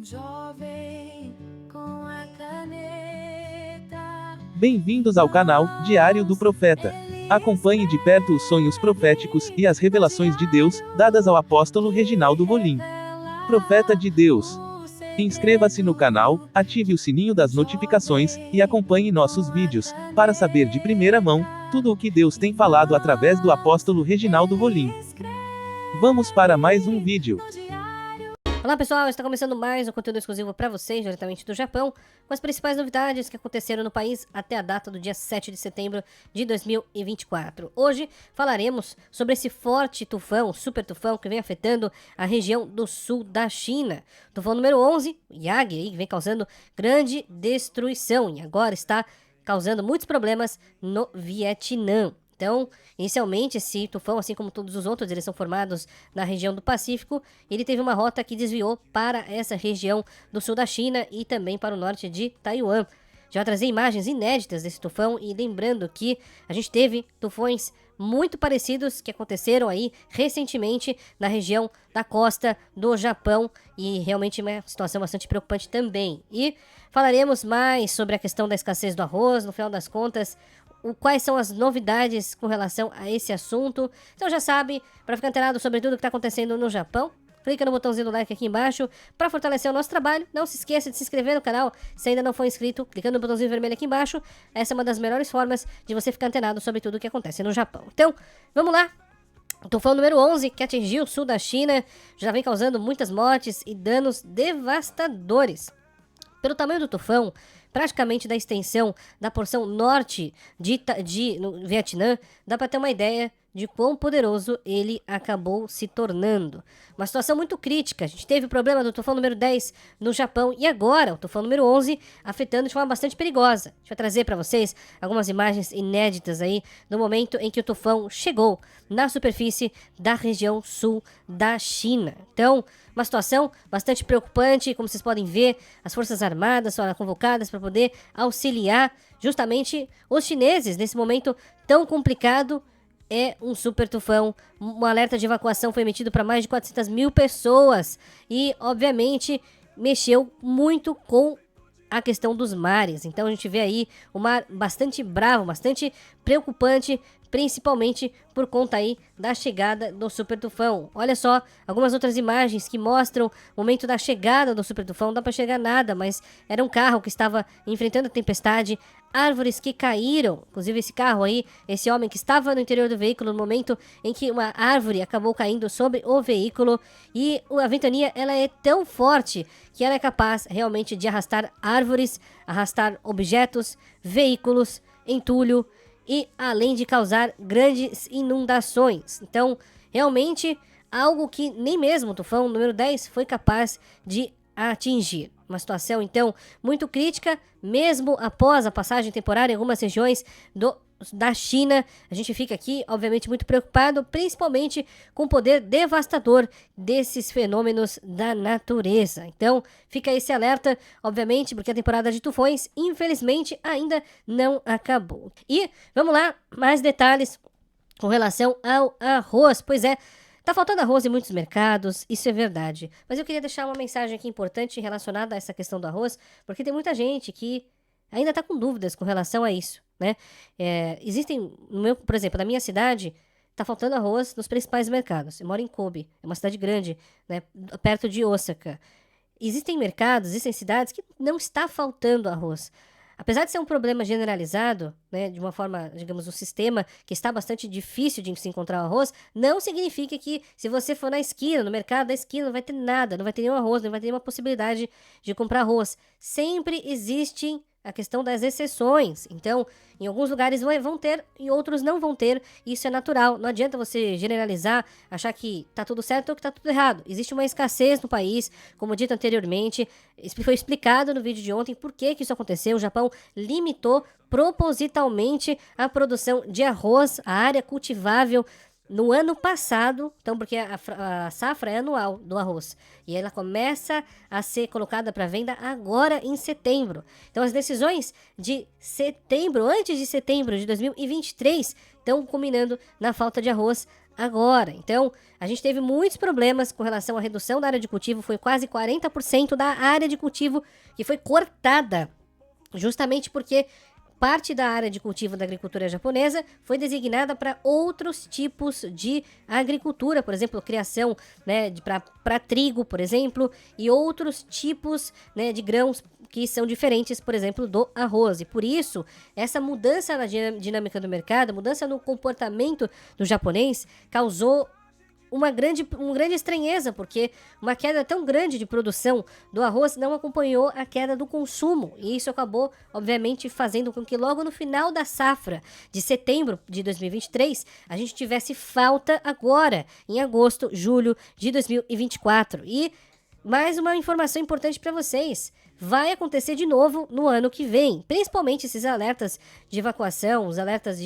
jovem com a caneta. Bem-vindos ao canal Diário do Profeta. Acompanhe de perto os sonhos proféticos e as revelações de Deus, dadas ao apóstolo Reginaldo Rolim, profeta de Deus. Inscreva-se no canal, ative o sininho das notificações, e acompanhe nossos vídeos, para saber de primeira mão, tudo o que Deus tem falado através do apóstolo Reginaldo Rolim. Vamos para mais um vídeo. Olá pessoal, está começando mais um conteúdo exclusivo para vocês, diretamente do Japão, com as principais novidades que aconteceram no país até a data do dia 7 de setembro de 2024. Hoje falaremos sobre esse forte tufão, super tufão, que vem afetando a região do sul da China. Tufão número 11, Yagi, que vem causando grande destruição e agora está causando muitos problemas no Vietnã. Então, inicialmente, esse tufão, assim como todos os outros, eles são formados na região do Pacífico. Ele teve uma rota que desviou para essa região do sul da China e também para o norte de Taiwan. Já vou trazer imagens inéditas desse tufão e lembrando que a gente teve tufões muito parecidos que aconteceram aí recentemente na região da costa do Japão e realmente uma situação bastante preocupante também. E falaremos mais sobre a questão da escassez do arroz, no final das contas, quais são as novidades com relação a esse assunto. Então já sabe, para ficar antenado sobre tudo que está acontecendo no Japão, clica no botãozinho do like aqui embaixo para fortalecer o nosso trabalho. Não se esqueça de se inscrever no canal se ainda não for inscrito, clicando no botãozinho vermelho aqui embaixo. Essa é uma das melhores formas de você ficar antenado sobre tudo o que acontece no Japão. Então, vamos lá. O tufão número 11, que atingiu o sul da China, já vem causando muitas mortes e danos devastadores. Pelo tamanho do tufão, praticamente da extensão da porção norte no Vietnã, dá para ter uma ideia de quão poderoso ele acabou se tornando. Uma situação muito crítica. A gente teve o problema do tufão número 10 no Japão e agora o tufão número 11 afetando de forma bastante perigosa. A gente vai trazer para vocês algumas imagens inéditas aí do momento em que o tufão chegou na superfície da região sul da China. Então, uma situação bastante preocupante, como vocês podem ver, as Forças Armadas foram convocadas para poder auxiliar justamente os chineses nesse momento tão complicado. É um super tufão, um alerta de evacuação foi emitido para mais de 400 mil pessoas e, obviamente, mexeu muito com a questão dos mares. Então a gente vê aí um mar bastante bravo, bastante preocupante, principalmente por conta aí da chegada do super tufão. Olha só, algumas outras imagens que mostram o momento da chegada do super tufão. Não dá para chegar nada, mas era um carro que estava enfrentando a tempestade, árvores que caíram, inclusive esse carro aí, esse homem que estava no interior do veículo no momento em que uma árvore acabou caindo sobre o veículo, e a ventania ela é tão forte que ela é capaz realmente de arrastar árvores, arrastar objetos, veículos, entulho, e além de causar grandes inundações. Então, realmente, algo que nem mesmo o tufão número 10 foi capaz de atingir. Uma situação, então, muito crítica, mesmo após a passagem temporária em algumas regiões da China. A gente fica aqui, obviamente, muito preocupado, principalmente com o poder devastador desses fenômenos da natureza. Então, fica esse alerta, obviamente, porque a temporada de tufões, infelizmente, ainda não acabou. E, vamos lá, mais detalhes com relação ao arroz. Pois é, tá faltando arroz em muitos mercados, isso é verdade. Mas eu queria deixar uma mensagem aqui importante relacionada a essa questão do arroz, porque tem muita gente que ainda tá com dúvidas com relação a isso, né? Existem, por exemplo, na minha cidade, tá faltando arroz nos principais mercados. Eu moro em Kobe, é uma cidade grande, né? Perto de Osaka. Existem mercados, existem cidades que não está faltando arroz. Apesar de ser um problema generalizado, né, de uma forma, digamos, um sistema que está bastante difícil de se encontrar arroz, não significa que se você for na esquina, no mercado da esquina, não vai ter nada, não vai ter nenhum arroz, não vai ter nenhuma possibilidade de comprar arroz. Sempre existem a questão das exceções. Então, em alguns lugares vão ter e outros não vão ter. Isso é natural. Não adianta você generalizar, achar que tá tudo certo ou que tá tudo errado. Existe uma escassez no país, como dito anteriormente. Foi explicado no vídeo de ontem por que isso aconteceu. O Japão limitou propositalmente a produção de arroz, a área cultivável, no ano passado, então, porque a safra é anual do arroz e ela começa a ser colocada para venda agora em setembro. Então as decisões de setembro, antes de setembro de 2023, estão culminando na falta de arroz agora. Então, a gente teve muitos problemas com relação à redução da área de cultivo, foi quase 40% da área de cultivo que foi cortada, justamente porque parte da área de cultivo da agricultura japonesa foi designada para outros tipos de agricultura, por exemplo, criação, né, para trigo, por exemplo, e outros tipos, né, de grãos que são diferentes, por exemplo, do arroz. E por isso, essa mudança na dinâmica do mercado, mudança no comportamento do japonês, causou uma grande estranheza, porque uma queda tão grande de produção do arroz não acompanhou a queda do consumo. E isso acabou, obviamente, fazendo com que logo no final da safra de setembro de 2023, a gente tivesse falta agora, em agosto, julho de 2024. E mais uma informação importante para vocês. Vai acontecer de novo no ano que vem, principalmente esses alertas de evacuação, os alertas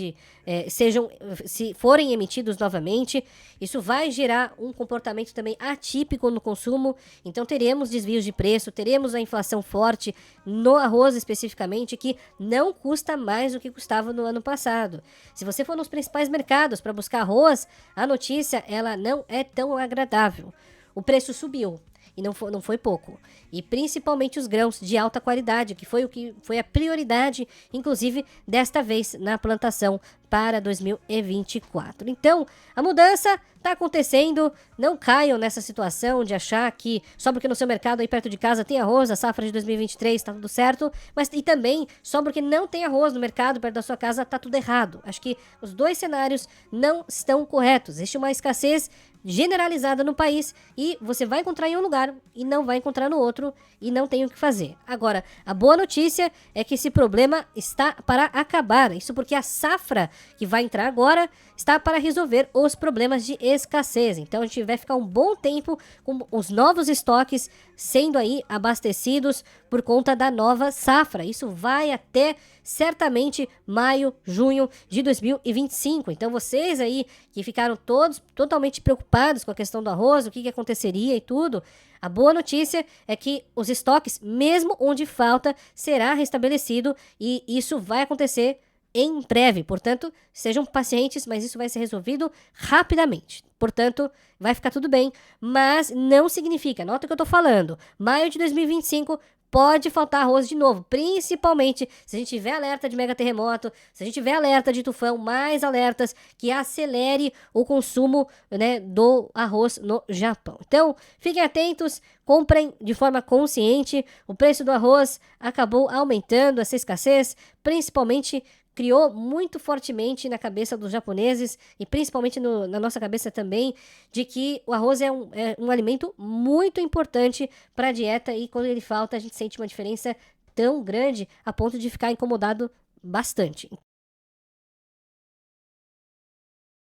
se forem emitidos novamente, isso vai gerar um comportamento também atípico no consumo, então teremos desvios de preço, teremos a inflação forte no arroz especificamente, que não custa mais do que custava no ano passado. Se você for nos principais mercados para buscar arroz, a notícia ela não é tão agradável. O preço subiu. E não foi pouco. E principalmente os grãos de alta qualidade, que foi a prioridade, inclusive, desta vez na plantação para 2024. Então, a mudança está acontecendo. Não caiam nessa situação de achar que só porque no seu mercado aí perto de casa tem arroz, a safra de 2023 está tudo certo, mas e também só porque não tem arroz no mercado perto da sua casa está tudo errado. Acho que os dois cenários não estão corretos. Existe uma escassez generalizada no país e você vai encontrar em um lugar e não vai encontrar no outro e não tem o que fazer. Agora, a boa notícia é que esse problema está para acabar. Isso porque a safra que vai entrar agora está para resolver os problemas de escassez. Então a gente vai ficar um bom tempo com os novos estoques sendo aí abastecidos por conta da nova safra. Isso vai até certamente maio, junho de 2025. Então vocês aí que ficaram todos totalmente preocupados com a questão do arroz, o que aconteceria e tudo, a boa notícia é que os estoques, mesmo onde falta, será restabelecido e isso vai acontecer em breve. Portanto, sejam pacientes, mas isso vai ser resolvido rapidamente. Portanto, vai ficar tudo bem, mas não significa, nota o que eu tô falando, maio de 2025 pode faltar arroz de novo, principalmente se a gente tiver alerta de mega terremoto, se a gente tiver alerta de tufão, mais alertas que acelere o consumo, né, do arroz no Japão. Então, fiquem atentos, comprem de forma consciente. O preço do arroz acabou aumentando, essa escassez, principalmente criou muito fortemente na cabeça dos japoneses e principalmente na nossa cabeça também, de que o arroz é um alimento muito importante para a dieta e quando ele falta a gente sente uma diferença tão grande a ponto de ficar incomodado bastante.